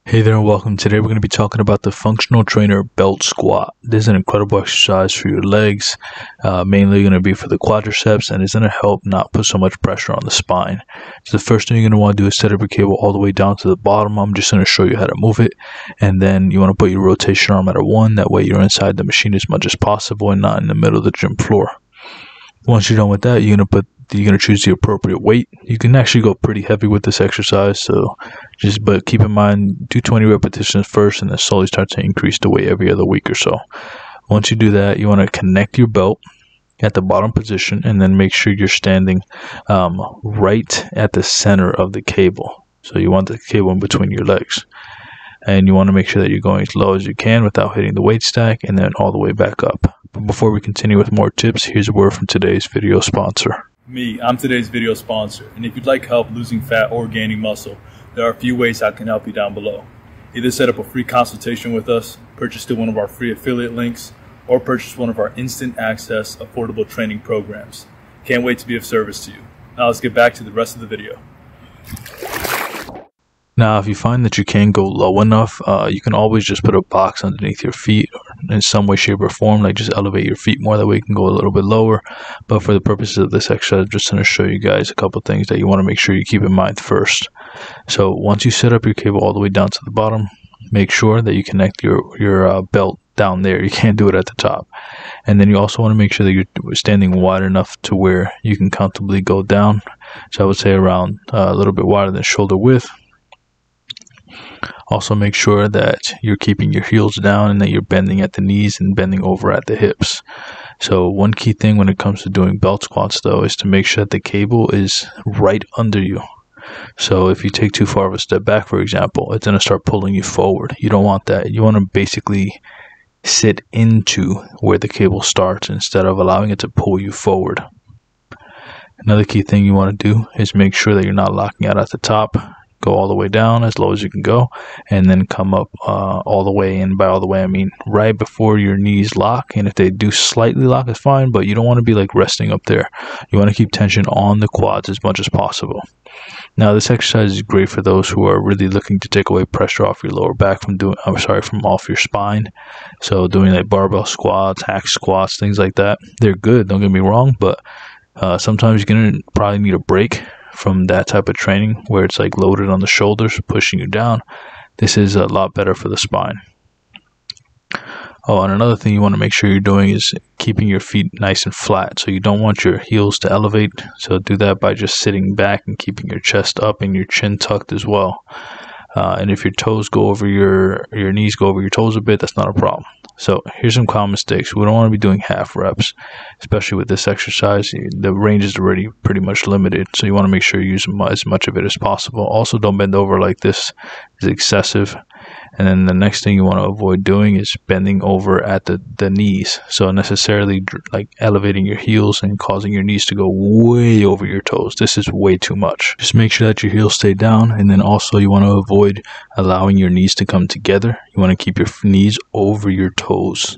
Hey there and welcome. Today we're going to be talking about the Functional Trainer Belt Squat. This is an incredible exercise for your legs, mainly going to be for the quadriceps, and it's going to help not put so much pressure on the spine. So the first thing you're going to want to do is set up your cable all the way down to the bottom. I'm just going to show you how to move it, and then you want to put your rotation arm at a 1. That way you're inside the machine as much as possible and not in the middle of the gym floor. Once you're done with that, you're going to choose the appropriate weight. You can actually go pretty heavy with this exercise, but keep in mind, do 20 repetitions first and then slowly start to increase the weight every other week or so. Once you do that, you want to connect your belt at the bottom position and then make sure you're standing right at the center of the cable. So you want the cable in between your legs. And you want to make sure that you're going as low as you can without hitting the weight stack and then all the way back up. But before we continue with more tips, here's a word from today's video sponsor. I'm today's video sponsor, and if you'd like help losing fat or gaining muscle, there are a few ways I can help you down below. Either set up a free consultation with us, purchase one of our free affiliate links, or purchase one of our instant access affordable training programs. Can't wait to be of service to you. Now let's get back to the rest of the video. Now, if you find that you can't go low enough, you can always just put a box underneath your feet or in some way, shape, or form, like just elevate your feet more. That way you can go a little bit lower. But for the purposes of this exercise, I'm just going to show you guys a couple things that you want to make sure you keep in mind first. So once you set up your cable all the way down to the bottom, make sure that you connect your belt down there. You can't do it at the top. And then you also want to make sure that you're standing wide enough to where you can comfortably go down. So I would say around a little bit wider than shoulder width. Also make sure that you're keeping your heels down and that you're bending at the knees and bending over at the hips. So one key thing when it comes to doing belt squats though is to make sure that the cable is right under you. So if you take too far of a step back, for example, it's going to start pulling you forward. You don't want that. You want to basically sit into where the cable starts instead of allowing it to pull you forward. Another key thing you want to do is make sure that you're not locking out at the top. Go all the way down as low as you can go, and then come up all the way. And by all the way, I mean right before your knees lock. And if they do slightly lock, it's fine, but you don't want to be like resting up there. You want to keep tension on the quads as much as possible. Now, this exercise is great for those who are really looking to take away pressure off your lower back from off your spine. So doing like barbell squats, hack squats, things like that. They're good, don't get me wrong, but sometimes you're going to probably need a break from that type of training where it's like loaded on the shoulders, pushing you down. This is a lot better for the spine. Oh, and another thing you want to make sure you're doing is keeping your feet nice and flat. So you don't want your heels to elevate. So do that by just sitting back and keeping your chest up and your chin tucked as well. And if your toes go over your knees go over your toes a bit, that's not a problem. So here's some common mistakes. We don't want to be doing half reps, especially with this exercise. The range is already pretty much limited, so you want to make sure you use as much of it as possible. Also, don't bend over like this. It's excessive. And then the next thing you want to avoid doing is bending over at the knees. So unnecessarily like elevating your heels and causing your knees to go way over your toes. This is way too much. Just make sure that your heels stay down. And then also you want to avoid allowing your knees to come together. You want to keep your knees over your toes.